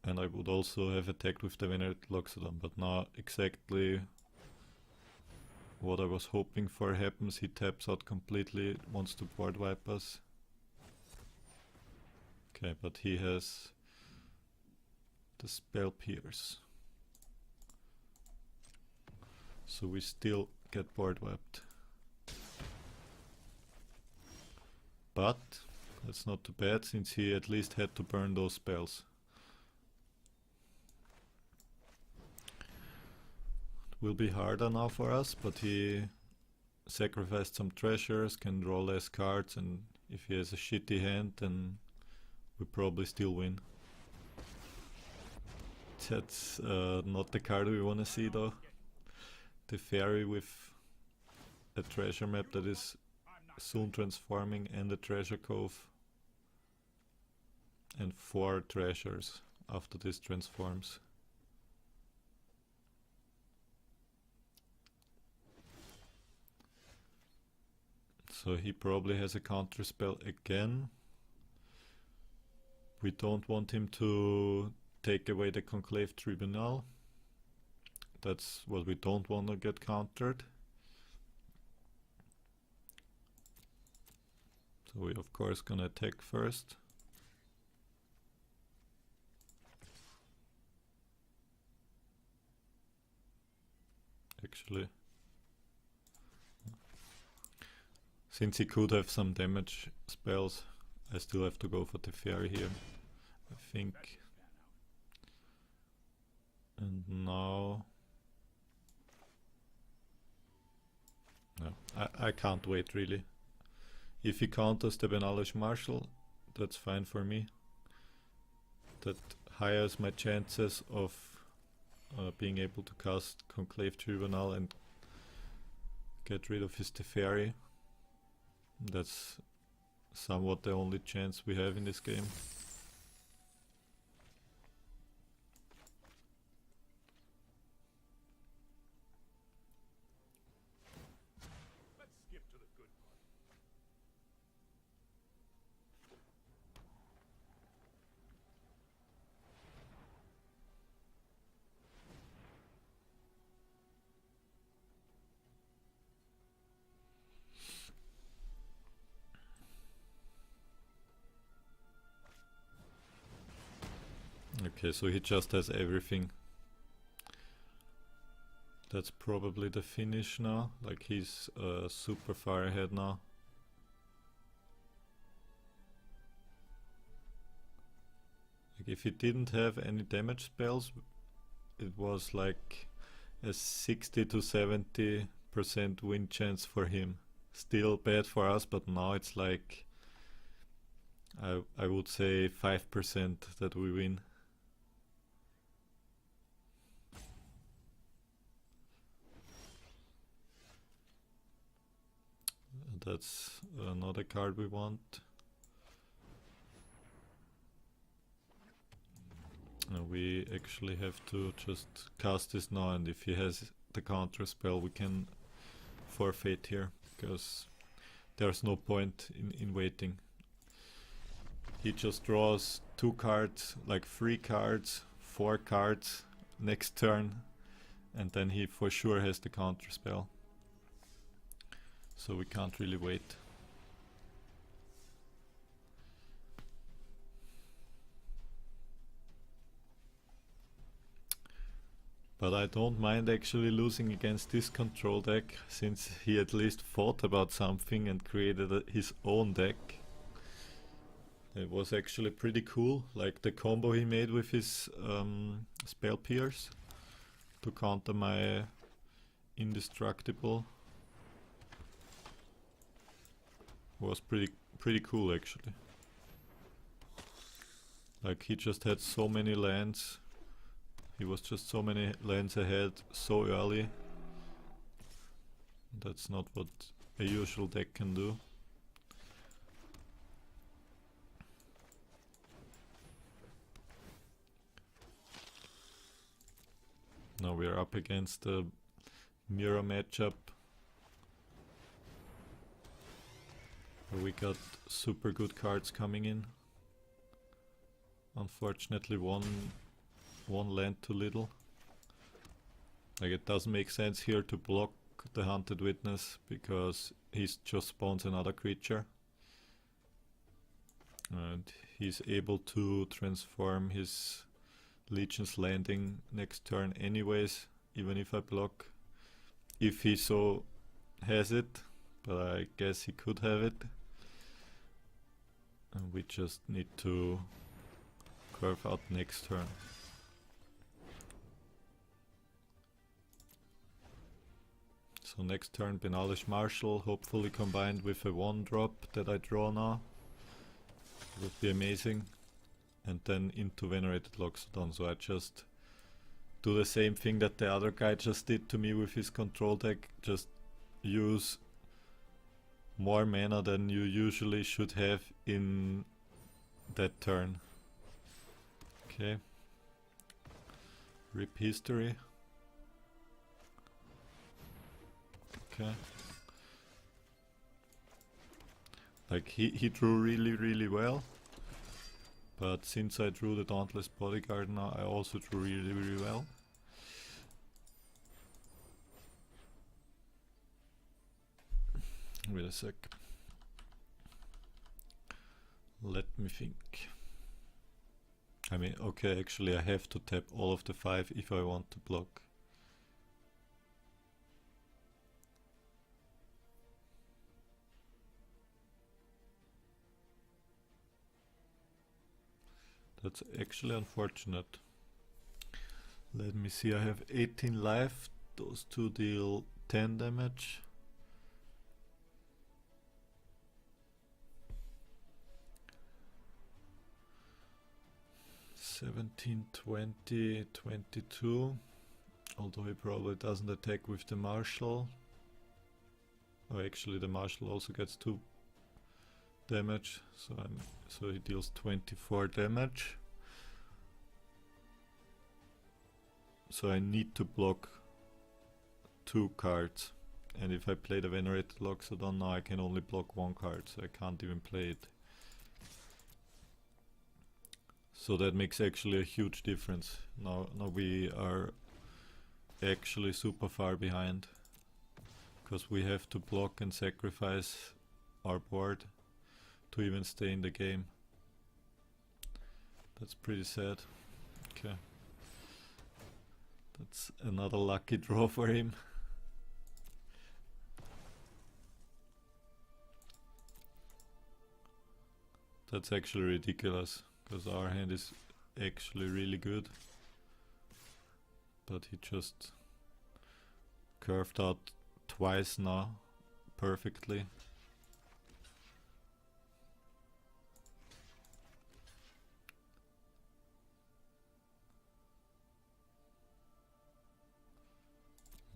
And I would also have attacked with the Venerated Loxodon, but now exactly what I was hoping for happens. He taps out completely, wants to board wipe us. Okay, but he has the Spell Pierce. So we still get board wiped. But That's not too bad, since he at least had to burn those spells. It will be harder now for us, but he sacrificed some treasures, can draw less cards, and if he has a shitty hand, then we probably still win. That's not the card we want to see though. The fairy with a treasure map that is soon transforming and a treasure cove. And 4 treasures after this transforms. So he probably has a counter spell again. We don't want him to take away the Conclave Tribunal. That's what we don't want to get countered. So we of course gonna attack first. Actually, since he could have some damage spells, I still have to go for the fairy here, I think. And now... no, I can't wait really. If he counters the Benalish Marshal, that's fine for me. That highes my chances of being able to cast Conclave Tribunal and get rid of his Teferi. That's somewhat the only chance we have in this game. Okay, so he just has everything. That's probably the finish now, like he's super far ahead now. Like if he didn't have any damage spells, it was like a 60 to 70% win chance for him. Still bad for us, but now it's like I would say 5% that we win. That's another card we want. We actually have to just cast this now, and if he has the counter spell we can forfeit here, because there's no point in waiting. He just draws 2 cards, like 3 cards, 4 cards next turn, and then he for sure has the counter spell. So we can't really wait. But I don't mind actually losing against this control deck, since he at least thought about something and created his own deck. It was actually pretty cool, like the combo he made with his spell pierce to counter my indestructible. Was pretty cool actually. Like he just had so many lands. He was just so many lands ahead so early. That's not what a usual deck can do. Now we are up against the mirror matchup. We got super good cards coming in. Unfortunately one land too little. Like it doesn't make sense here to block the Hunted Witness, because he just spawns another creature. And he's able to transform his Legion's Landing next turn anyways, even if I block. If he so has it, but I guess he could have it. And we just need to curve out next turn. So next turn Benalish Marshal, hopefully combined with a 1-drop that I draw now. Would be amazing. And then into Venerated Loxodon, so I just do the same thing that the other guy just did to me with his control deck, just use more mana than you usually should have in that turn. Okay. Rip history. Okay. Like he drew really well. But since I drew the Dauntless Bodyguard now, I also drew really well. Wait a sec. Let me think. I mean, okay, actually I have to tap all of the 5 if I want to block. That's actually unfortunate. Let me see, I have 18 life. Those two deal 10 damage. $17, $20, $22. Although he probably doesn't attack with the Marshal. Oh, actually the Marshal also gets 2 damage, so he deals 24 damage. So I need to block 2 cards, and if I play the Venerated Loxodon now I can only block 1 card, so I can't even play it. So that makes actually a huge difference. Now we are actually super far behind, because we have to block and sacrifice our board to even stay in the game. That's pretty sad. Okay. That's another lucky draw for him. That's actually ridiculous, because our hand is actually really good. But he just curved out twice now, perfectly.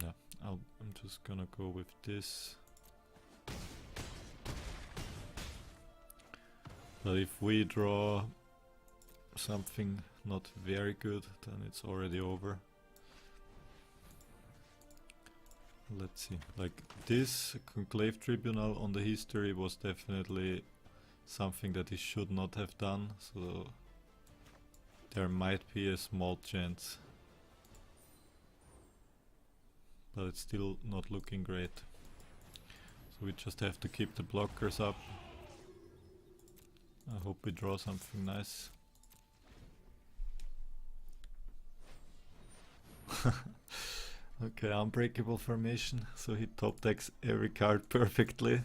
Yeah, I'm just gonna go with this. But if we draw something not very good, then it's already over. Let's see, like this Conclave Tribunal on the history was definitely something that he should not have done, so there might be a small chance. But it's still not looking great. So we just have to keep the blockers up. I hope we draw something nice. Okay, Unbreakable Formation, so he top decks every card perfectly.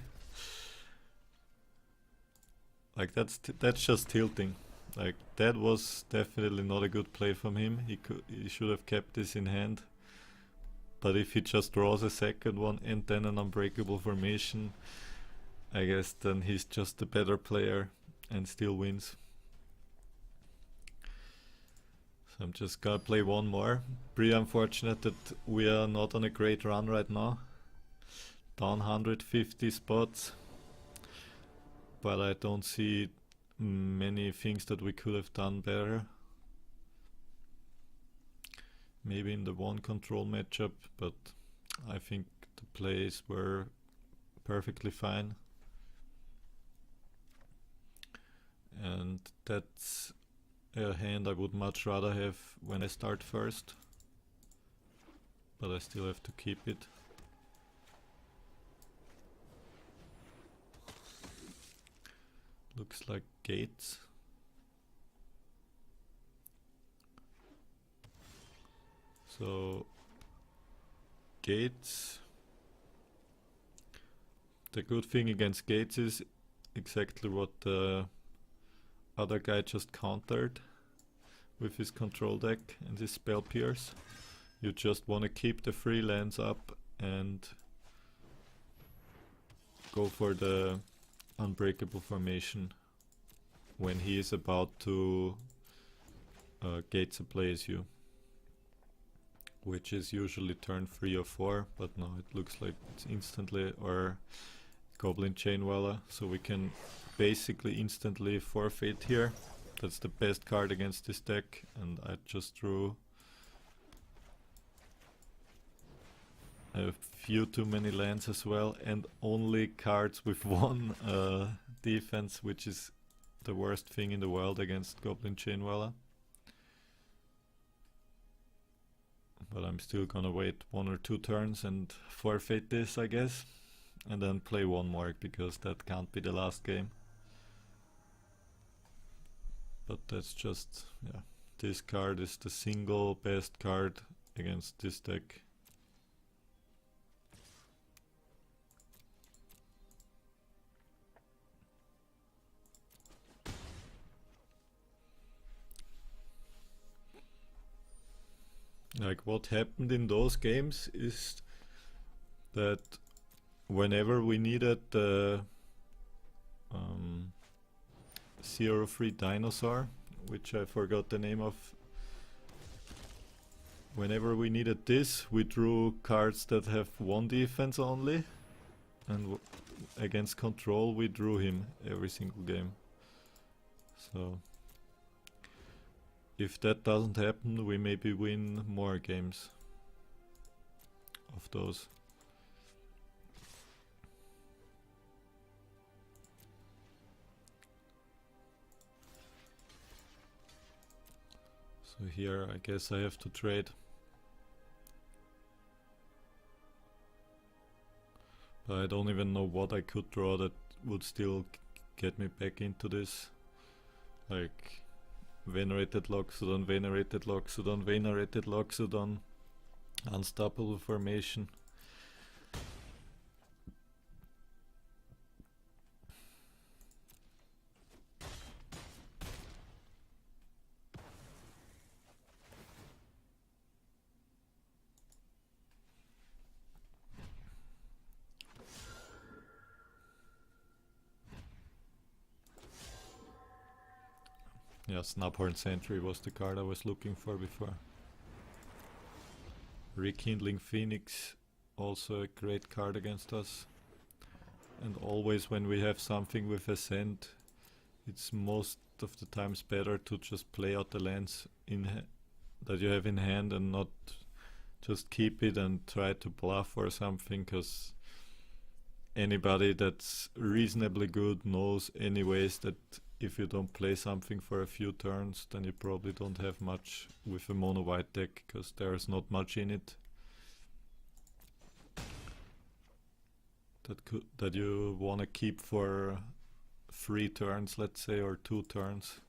Like that's just tilting. Like that was definitely not a good play from him. He should have kept this in hand. But if he just draws a second one and then an Unbreakable Formation, I guess then he's just a better player and still wins. So I'm just gonna play one more. Pretty unfortunate that we are not on a great run right now. Down 150 spots. But I don't see many things that we could have done better. Maybe in the one control matchup, but I think the plays were perfectly fine. And that's a hand I would much rather have when I start first. But I still have to keep it. Looks like gates. So gates. The good thing against gates is exactly what the other guy just countered with his control deck and his spell pierce. You just want to keep the 3 lands up and go for the Unbreakable Formation when he is about to Gates Ablaze you, which is usually turn 3 or 4, but now it looks like it's instantly, or Goblin Chainwallah, so we can basically instantly forfeit here. That's the best card against this deck, and I just drew a few too many lands as well, and only cards with 1 defense, which is the worst thing in the world against Goblin Chainwallah. But I'm still gonna wait 1 or 2 turns and forfeit this, I guess, and then play 1 more, because that can't be the last game. But that's just, yeah, this card is the single best card against this deck. Like, what happened in those games is that whenever we needed the 0-3 dinosaur, which I forgot the name of, whenever we needed this, we drew cards that have 1 defense only, and against control we drew him every single game. So if that doesn't happen, we maybe win more games of those. So here I guess I have to trade. But I don't even know what I could draw that would still get me back into this. Like Venerated Loxodon, Venerated Loxodon, Venerated Loxodon, Unstoppable Formation. Yeah, Snubhorn Sentry was the card I was looking for before. Rekindling Phoenix, also a great card against us. And always when we have something with Ascent, it's most of the times better to just play out the lands that you have in hand and not just keep it and try to bluff or something, because anybody that's reasonably good knows anyways that if you don't play something for a few turns, then you probably don't have much with a mono white deck, because there's not much in it that you want to keep for 3 turns, let's say, or 2 turns.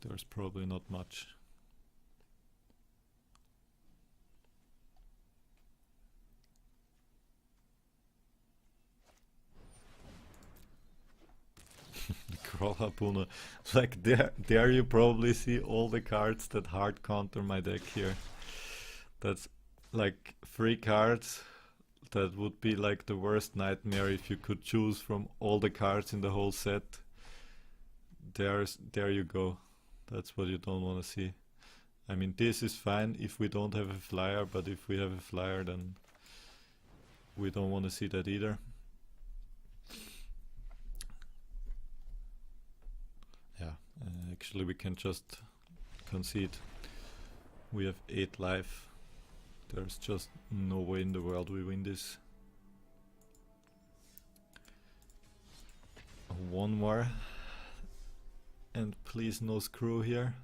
There's probably not much. Crawl Harpooner. Like there you probably see all the cards that hard counter my deck here. That's like 3 cards that would be like the worst nightmare if you could choose from all the cards in the whole set. There you go. That's what you don't want to see. I mean, this is fine if we don't have a flyer, but if we have a flyer, then we don't want to see that either. Actually, we can just concede. We have 8 life. There's just no way in the world we win this. 1 more. And please no screw here.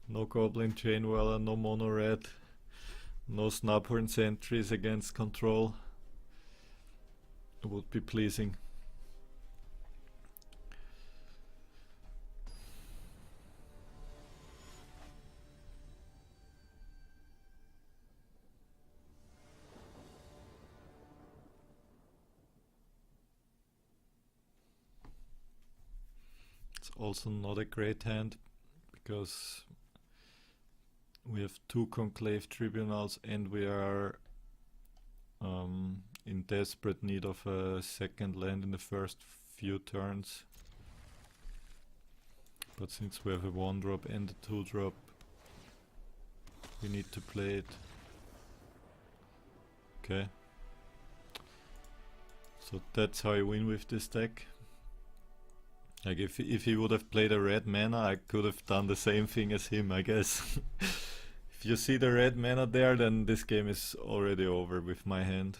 No Goblin Chainwallah, no Mono Red. No Snubhorn Sentries against control. It would be pleasing. also not a great hand, because we have 2 Conclave Tribunals and we are in desperate need of a second land in the first few turns. But since we have a 1-drop and a 2-drop, we need to play it. Okay. So that's how I win with this deck. Like if he would have played a red mana, I could have done the same thing as him, I guess. If you see the red mana there, then this game is already over with my hand.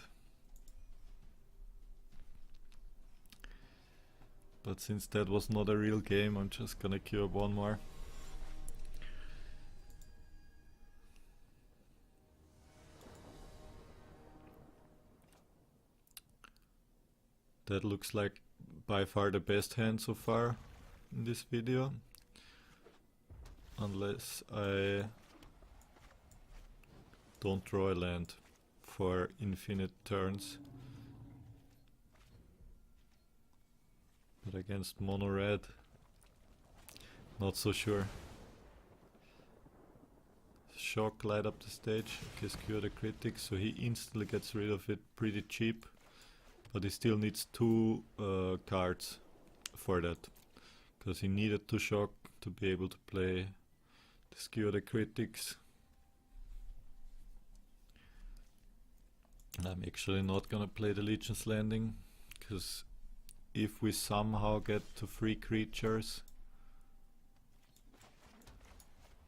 But since that was not a real game, I'm just gonna queue up one more. That looks like by far the best hand so far in this video. Unless I don't draw a land for infinite turns. But against mono red, not so sure. Shock, light up the stage, okay, secure the critic, so he instantly gets rid of it pretty cheap. But he still needs 2 cards for that, because he needed to shock to be able to play the Skewer the Critics. I'm actually not gonna play the Legion's Landing, because if we somehow get to 3 creatures,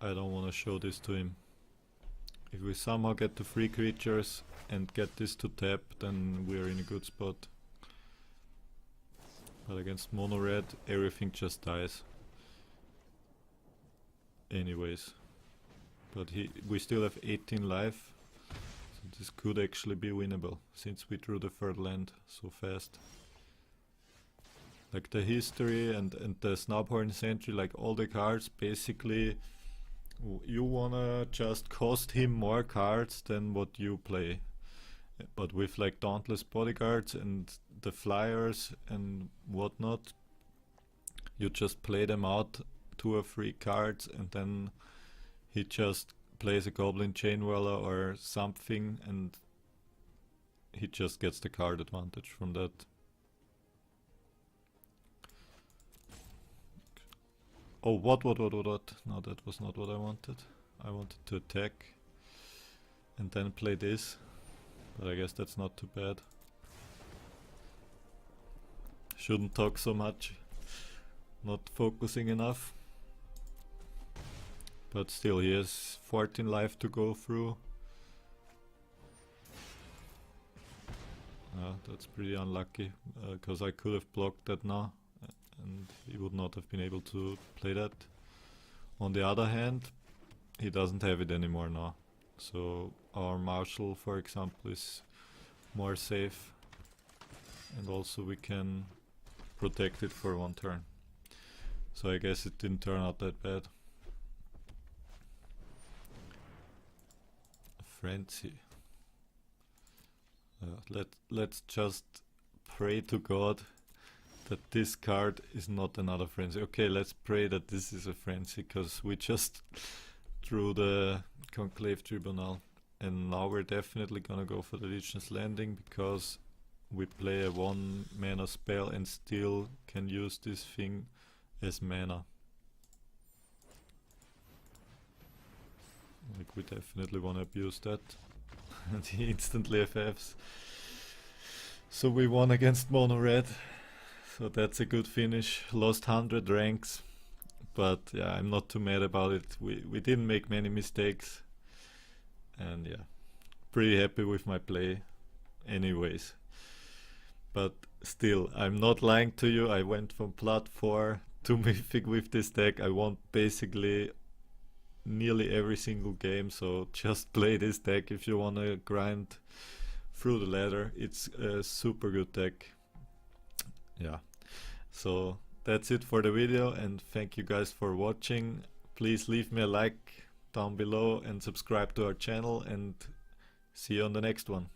I don't want to show this to him. If we somehow get to 3 creatures and get this to tap, then we're in a good spot. But against mono red, everything just dies. Anyways. But we still have 18 life, so this could actually be winnable, since we drew the 3rd land so fast. Like the history and the Snubhorn Sentry, like all the cards, basically you wanna just cost him more cards than what you play. But with like Dauntless Bodyguards and the flyers and whatnot, you just play them out 2 or 3 cards, and then he just plays a Goblin Chainwhirler or something, and he just gets the card advantage from that. Oh, what? No, that was not what I wanted. I wanted to attack and then play this, but I guess that's not too bad. Shouldn't talk so much, not focusing enough. But still, he has 14 life to go through. That's pretty unlucky, because I could have blocked that now, and he would not have been able to play that. On the other hand, he doesn't have it anymore now, so our Marshal, for example, is more safe, and also we can protect it for 1 turn. So I guess it didn't turn out that bad. A Frenzy. Let's just pray to God that this card is not another Frenzy. Okay, let's pray that this is a Frenzy, because we just drew the Conclave Tribunal, and now we're definitely gonna go for the Legion's Landing, because we play a 1 mana spell and still can use this thing as mana. Like, we definitely want to abuse that. And he instantly FFs. So we won against mono red. So that's a good finish. Lost 100 ranks. But yeah, I'm not too mad about it. We didn't make many mistakes. And yeah, pretty happy with my play anyways. But still, I'm not lying to you. I went from Plat 4 to Mythic with this deck. I won basically nearly every single game, so just play this deck if you want to grind through the ladder. It's a super good deck. Yeah, so that's it for the video, and thank you guys for watching. Please leave me a like down below and subscribe to our channel, and see you on the next one.